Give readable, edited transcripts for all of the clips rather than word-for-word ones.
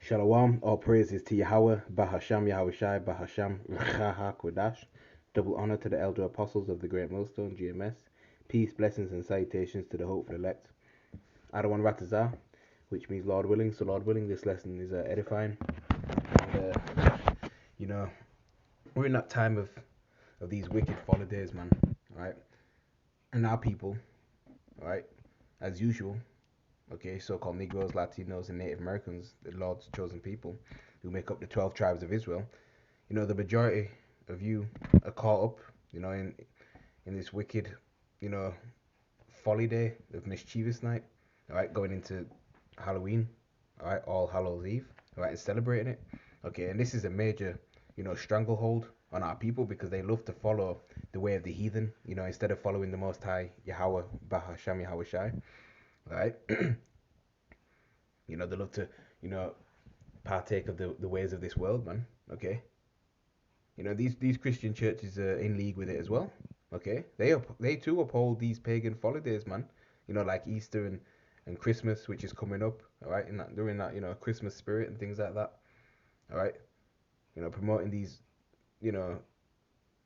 Shalom, all praises to Yahweh, Bahasham Yahushai, Bahasham Rachaha Kodash. Double honor to the elder apostles of the Great Millstone, GMS. Peace, blessings, and salutations to the hopeful elect. Adawan Ratazah, which means Lord willing. So, Lord willing, this lesson is edifying. And, we're in that time of these wicked holidays, man, right? And our people, right, as usual, okay, so-called Negroes, Latinos, and Native Americans, the Lord's chosen people, who make up the 12 tribes of Israel, the majority of you are caught up, in this wicked, folly day of mischievous night, all right, going into Halloween, all right, All Hallows Eve, all right, and celebrating it, okay, and this is a major, stranglehold on our people because they love to follow the way of the heathen, instead of following the Most High, Yahweh, Bahasham Yahweh Shai, all right. They love to, partake of the ways of this world, man. Okay. These Christian churches are in league with it as well. Okay. They too uphold these pagan holidays, man. Like Easter and Christmas, which is coming up. All right. And during that, Christmas spirit and things like that. All right. Promoting these,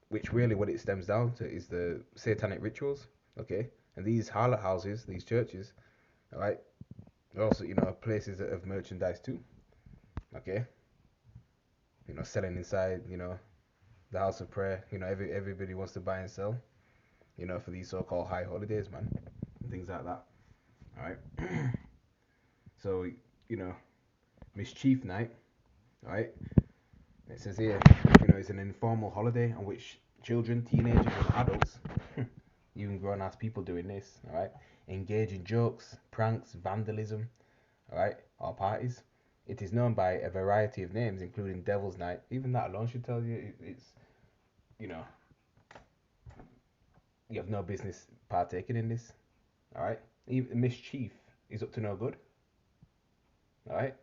which really what it stems down to is the satanic rituals. Okay. And these harlot houses, these churches, all right, are also, places of merchandise too. Okay. Selling inside, the house of prayer. Everybody wants to buy and sell, for these so-called high holidays, man, and things like that. All right. So, Mischief night, all right. It says here, it's an informal holiday on which children, teenagers, and adults, even grown-ass people doing this, all right, engage in jokes, pranks, vandalism, all right, or parties. It is known by a variety of names, including Devil's Night. Even that alone should tell you it's, you have no business partaking in this. All right. Even Mischief is up to no good. All right.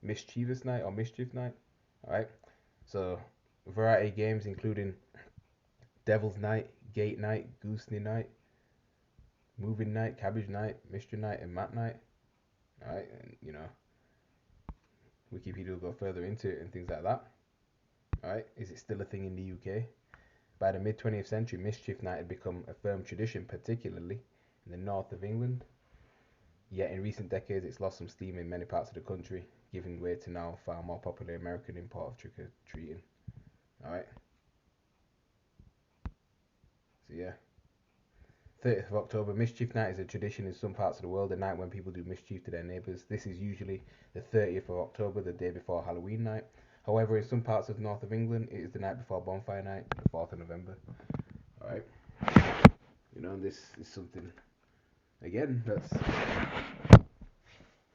Mischievous Night or Mischief Night. All right. So, a variety of games, including Devil's Night, Gate Night, Gooseneck Night, Moving Night, Cabbage Night, Mystery Night, and Mat Night. All right. And, Wikipedia will go further into it and things like that. Alright, is it still a thing in the UK? By the mid 20th century, Mischief Night had become a firm tradition, particularly in the north of England. Yet in recent decades, it's lost some steam in many parts of the country, giving way to now far more popular American import of trick-or-treating. Alright. So yeah. 30th of October, Mischief Night is a tradition in some parts of the world, a night when people do mischief to their neighbours. This is usually the 30th of October, the day before Halloween night. However, in some parts of north of England, it is the night before Bonfire Night, the 4th of November. Alright. And this is something, again, that's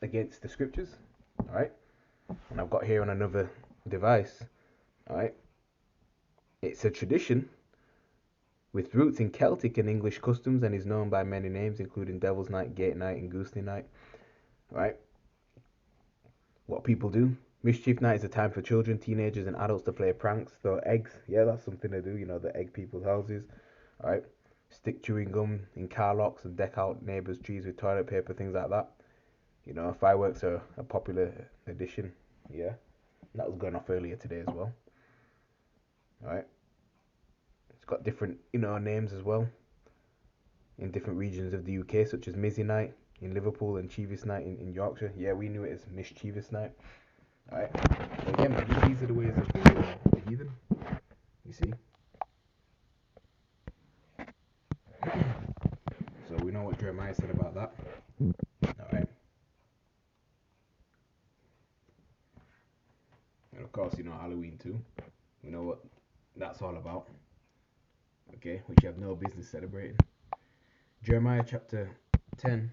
against the scriptures. Alright. And I've got here on another device. Alright. It's a tradition with roots in Celtic and English customs and is known by many names, including Devil's Night, Gate Night, and Gooseneck Night. Right? What people do. Mischief Night is a time for children, teenagers, and adults to play pranks, throw eggs. Yeah, that's something to do, the egg people's houses. Alright? Stick chewing gum in car locks and deck out neighbours' trees with toilet paper, things like that. Fireworks are a popular addition. Yeah? And that was going off earlier today as well. Alright? It's got different, names as well in different regions of the UK, such as Mizzy Night in Liverpool and Chievis Night in Yorkshire. Yeah, we knew it as Mischievous Night. Alright. So again, man, these are the ways of the heathen. You see? So we know what Jeremiah said about that. Alright. And of course, Halloween too. We know what that's all about. Okay, which you have no business celebrating. Jeremiah chapter 10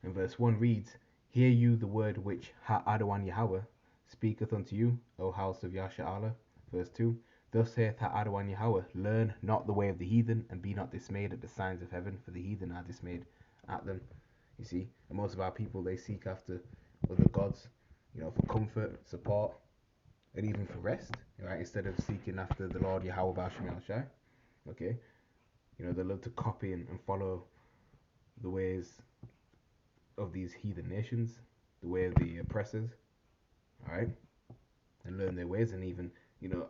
and verse 1 reads, Hear you the word which Ha-Adawan Yahweh speaketh unto you, O house of Yasha'Allah. Verse 2, Thus saith Ha-Adawan Yahweh, Learn not the way of the heathen, and be not dismayed at the signs of heaven, for the heathen are dismayed at them. You see, and most of our people, they seek after other gods, for comfort, support, and even for rest, right? Instead of seeking after the Lord Yahweh Basham El Shai. Okay? They love to copy and follow the ways of these heathen nations. the way of the oppressors, all right, and learn their ways and even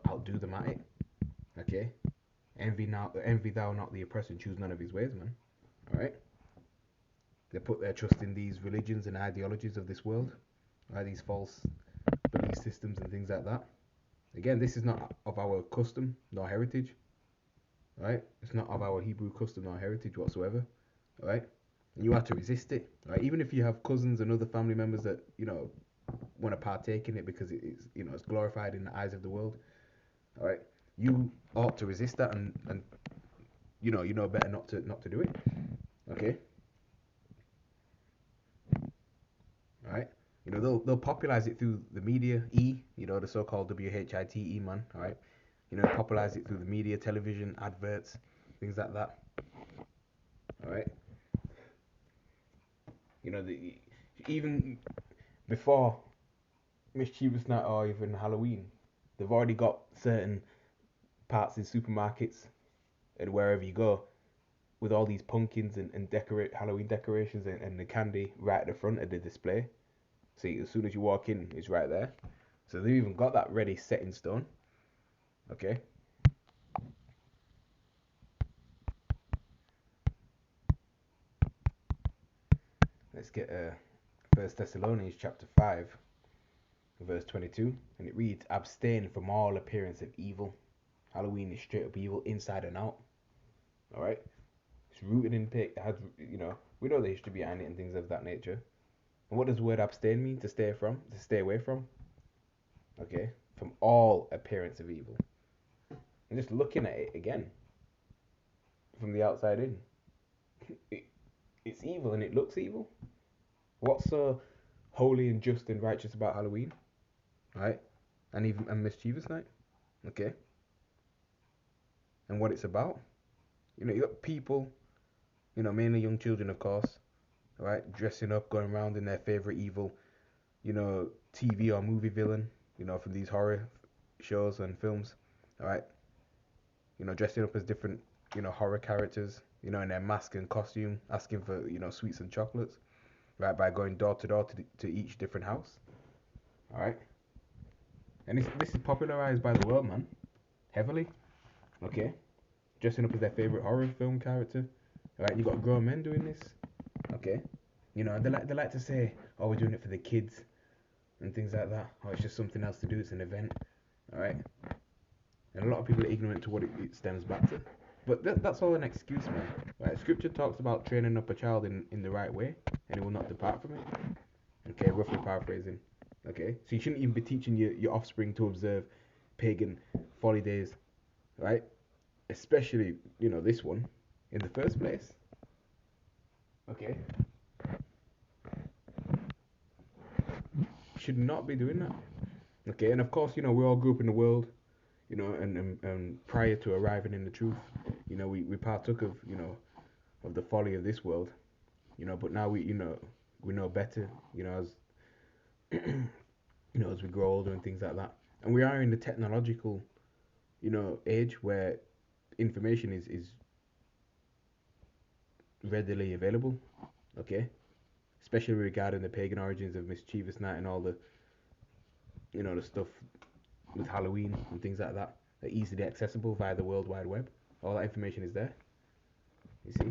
outdo them at it. Okay, envy thou not the oppressor, and choose none of his ways, man. All right, they put their trust in these religions and ideologies of this world, right? These false belief systems and things like that. Again, this is not of our custom nor heritage, right? It's not of our Hebrew custom nor heritage whatsoever, right? And you have to resist it, right? Even if you have cousins and other family members that want to partake in it because it's it's glorified in the eyes of the world, all right? You ought to resist that, and better not to do it, okay? All right? They'll popularize it through the media, the so-called WHITE man, all right? Popularize it through the media, television, adverts, things like that, all right? Even before Mischievous Night or even Halloween, they've already got certain parts in supermarkets and wherever you go with all these pumpkins and decorate Halloween decorations and the candy right at the front of the display. See, as soon as you walk in, it's right there. So they've even got that ready, set in stone. Okay. Let's get First Thessalonians chapter 5, verse 22, and it reads, "Abstain from all appearance of evil." Halloween is straight up evil, inside and out. All right. It's rooted in pig. It has, we know the history behind it and things of that nature. And what does the word abstain mean? To stay from, to stay away from. Okay, from all appearance of evil. And just looking at it again, from the outside in, it, it's evil and it looks evil. What's so holy and just and righteous about Halloween, right? And even and mischievous night, okay? And what it's about, you got people, mainly young children, of course, right, dressing up, going around in their favorite evil, TV or movie villain, from these horror shows and films, all right, dressing up as different, horror characters, in their mask and costume, asking for, sweets and chocolates, right, by going door to door to each different house, all right, and this is popularized by the world, man, heavily, okay, dressing up as their favorite horror film character, all right, you got grown men doing this, okay, they like to say, oh, we're doing it for the kids and things like that, or it's just something else to do, it's an event, all right, and a lot of people are ignorant to what it stems back to. But that's all an excuse, man. Right? Scripture talks about training up a child in the right way, and he will not depart from it. Okay, roughly paraphrasing. Okay, so you shouldn't even be teaching your offspring to observe pagan folly days, right? Especially, this one in the first place. Okay, should not be doing that. Okay, and of course, we all grew up in the world, and prior to arriving in the truth, we partook of, of the folly of this world, but now we know better, as as we grow older and things like that, and we are in the technological, age where information is readily available, okay, especially regarding the pagan origins of mischievous night and all the, the stuff with Halloween and things like that, are easily accessible via the World Wide Web. All that information is there, you see.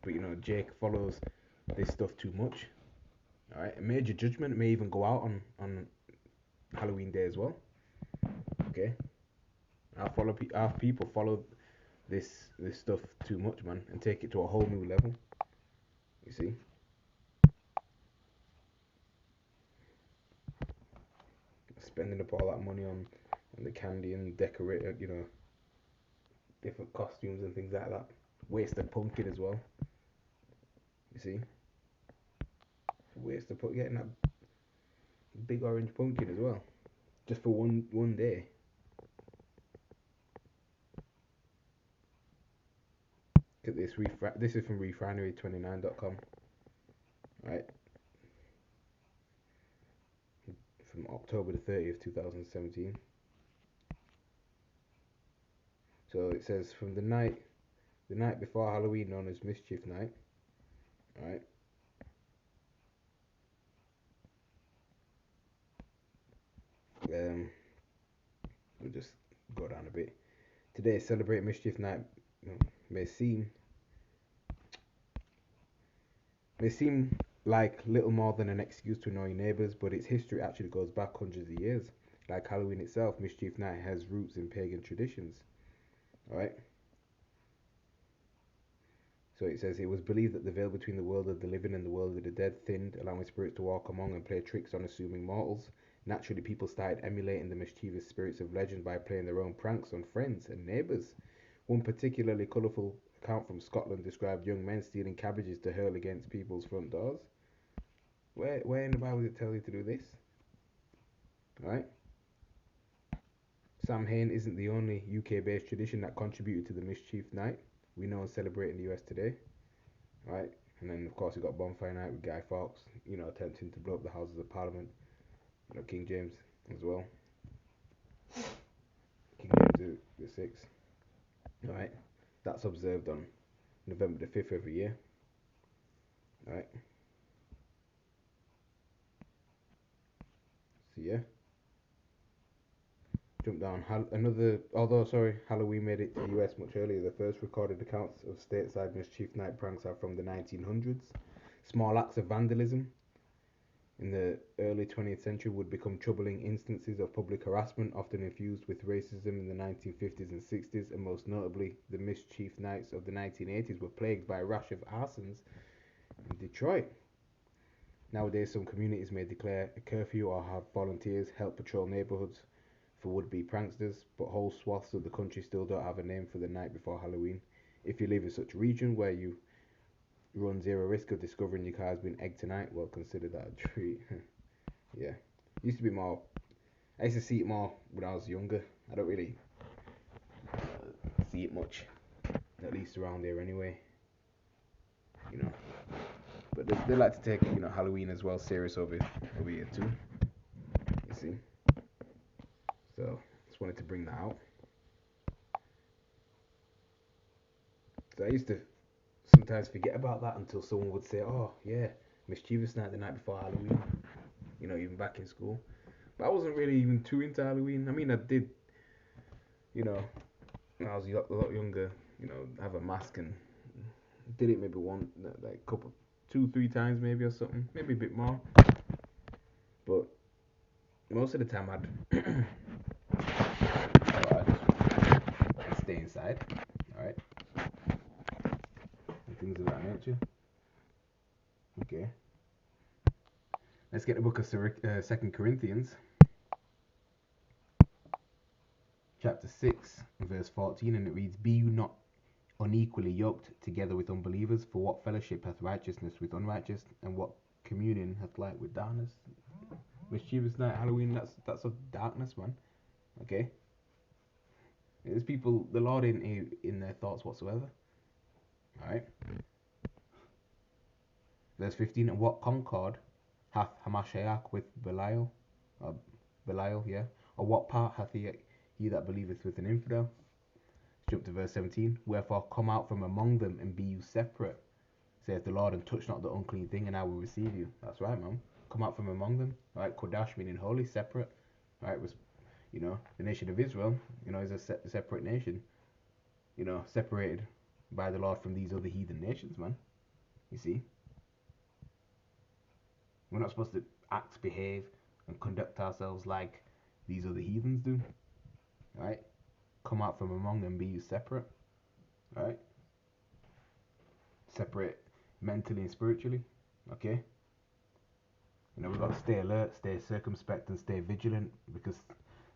But Jake follows this stuff too much. All right, a major judgment may even go out on Halloween Day as well. Okay, our people follow this stuff too much, man, and take it to a whole new level. You see, spending up all that money on the candy and decorate, different costumes and things like that. Waste of pumpkin as well. You see, waste of getting that big orange pumpkin as well, just for one day. Look at this. This is from refinery29.com, right? From October the 30th, 2017. So it says from the night before Halloween, known as Mischief Night, right? Um, we'll just go down a bit. Today, celebrate Mischief Night may seem may seem like little more than an excuse to annoy neighbours, but its history actually goes back hundreds of years. Like Halloween itself, Mischief Night has roots in pagan traditions. Alright? So it says it was believed that the veil between the world of the living and the world of the dead thinned, allowing spirits to walk among and play tricks on assuming mortals. Naturally, people started emulating the mischievous spirits of legend by playing their own pranks on friends and neighbours. One particularly colourful account from Scotland described young men stealing cabbages to hurl against people's front doors. Where in the Bible does it tell you to do this? Right? Samhain isn't the only UK-based tradition that contributed to the Mischief Night we know and celebrate in the US today. Right? And then, of course, we got Bonfire Night with Guy Fawkes, attempting to blow up the Houses of Parliament. King James as well. King James the Sixth. Alright? That's observed on November the 5th every year. Alright? So, yeah. Jump down. Halloween made it to the US much earlier. The first recorded accounts of stateside Mischief Night pranks are from the 1900s. Small acts of vandalism in the early 20th century would become troubling instances of public harassment, often infused with racism in the 1950s and 60s, and most notably, the Mischief Nights of the 1980s were plagued by a rash of arsons in Detroit. Nowadays, some communities may declare a curfew or have volunteers help patrol neighborhoods for would-be pranksters, but whole swaths of the country still don't have a name for the night before Halloween. If you live in such a region where you run zero risk of discovering your car has been egged tonight, well, consider that a treat. Yeah. Used to be more. I used to see it more when I was younger. I don't really see it much, at least around here anyway. You know. But they like to take Halloween as well serious over here too. You see. So just wanted to bring that out. So I used to sometimes forget about that until someone would say, "Oh yeah, mischievous night the night before Halloween." Even back in school. But I wasn't really even too into Halloween. I mean, I did, when I was a lot younger, have a mask and did it maybe one, like couple, 2, 3 times maybe or something, maybe a bit more. But most of the time I'd stay inside, all right, and things of that nature. Okay, let's get the book of 2 Corinthians, chapter 6, verse 14, and it reads, "Be you not unequally yoked together with unbelievers, for what fellowship hath righteousness with unrighteous, and what communion hath light with darkness?" Mischievous night, Halloween, that's of darkness, man. Okay? There's people, the Lord ain't in their thoughts whatsoever. Alright? Verse 15, "And what concord hath Hamashiach with Belial?" Belial, yeah. "Or what part hath he that believeth with an infidel?" Let's jump to verse 17, "Wherefore come out from among them and be you separate, saith the Lord, and touch not the unclean thing, and I will receive you." That's right, man. Come out from among them. Right? Kodash meaning holy, separate. Right? The nation of Israel, is a separate nation. Separated by the Lord from these other heathen nations, man. You see? We're not supposed to act, behave, and conduct ourselves like these other heathens do. Right? Come out from among them, be you separate. Right? Separate mentally and spiritually. Okay? We've got to stay alert, stay circumspect, and stay vigilant because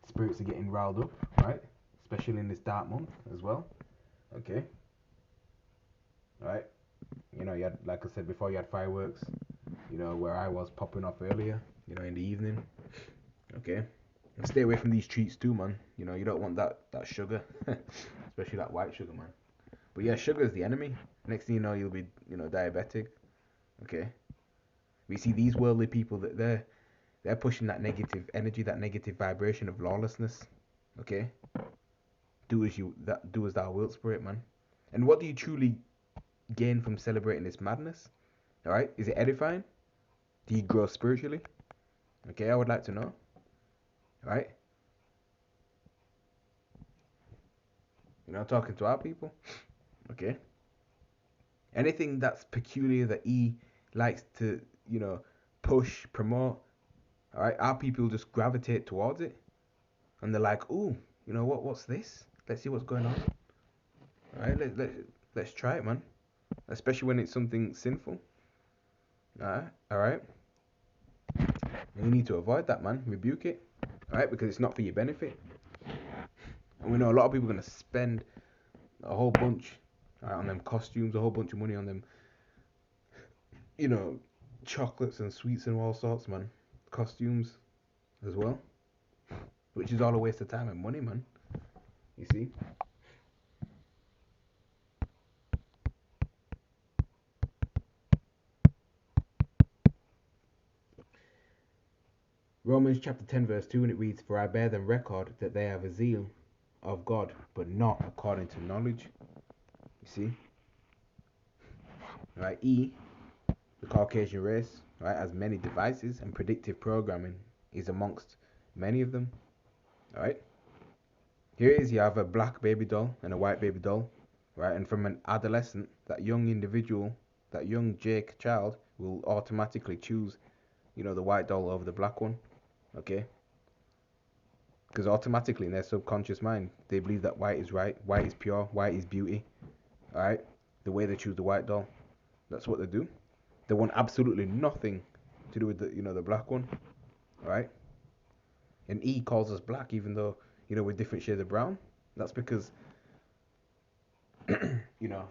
spirits are getting riled up, right? Especially in this dark month as well. Okay. Right? You had, like I said before, you had fireworks, where I was popping off earlier, in the evening. Okay. And stay away from these treats too, man. You don't want that sugar, especially that white sugar, man. But yeah, sugar is the enemy. Next thing you know, you'll be, diabetic. Okay. We see these worldly people that they're pushing that negative energy, that negative vibration of lawlessness. Okay? Do as thou wilt, spirit, man. And what do you truly gain from celebrating this madness? Alright? Is it edifying? Do you grow spiritually? Okay, I would like to know. right? Talking to our people, okay? Anything that's peculiar that he likes to, push, promote, all right? Our people just gravitate towards it, and they're like, "Ooh, you know what? What's this? Let's see what's going on." All right, let's try it, man. Especially when it's something sinful. All right. And you need to avoid that, man. Rebuke it, all right? Because it's not for your benefit. And we know a lot of people are gonna spend a whole bunch, right, on them costumes, a whole bunch of money on them, you know, chocolates and sweets and all sorts, man. Costumes as well, which is all a waste of time and money, man. You see? Romans chapter 10 verse 2, and it reads, "For I bear them record that they have a zeal of God, but not according to knowledge." You see? Right, the Caucasian race, right, has many devices, and predictive programming is amongst many of them. Alright? Here it is, you have a black baby doll and a white baby doll, right? And from an adolescent, that young individual, that young Jake child will automatically choose, the white doll over the black one, okay? Because automatically in their subconscious mind, they believe that white is right, white is pure, white is beauty, alright? The way they choose the white doll, that's what they do. They want absolutely nothing to do with the black one, alright? And E calls us black, even though, we're different shades of brown. That's because, you know,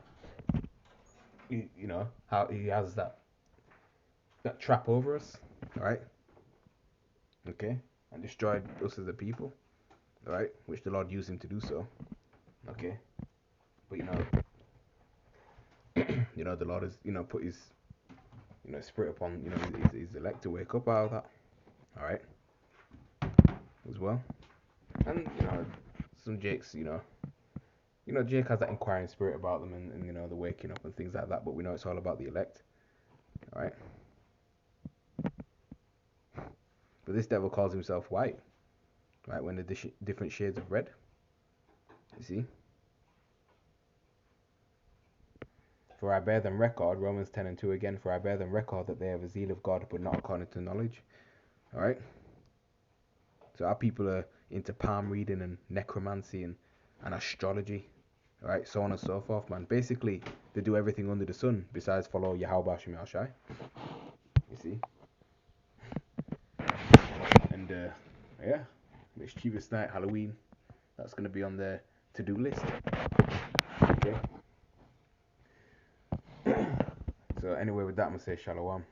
how he has that trap over us, right? Okay, and destroyed us as a people, right? Which the Lord used him to do so. Okay, but the Lord has put his spirit upon his elect to wake up out of that. All right, as well, and some Jakes, Jake has that inquiring spirit about them, and the waking up and things like that. But we know it's all about the elect. All right. But this devil calls himself white, right? When the different shades of red. You see? For I bear them record, Romans 10 and 2 again, for I bear them record that they have a zeal of God, but not according to knowledge. Alright? So our people are into palm reading and necromancy and astrology. Alright? So on and so forth, man. Basically, they do everything under the sun besides follow Yahweh Hashem Shai. You see? And, yeah. Mischievous Night, Halloween. That's going to be on their to-do list. Okay? So anyway, with that, I'm going to say Shalom.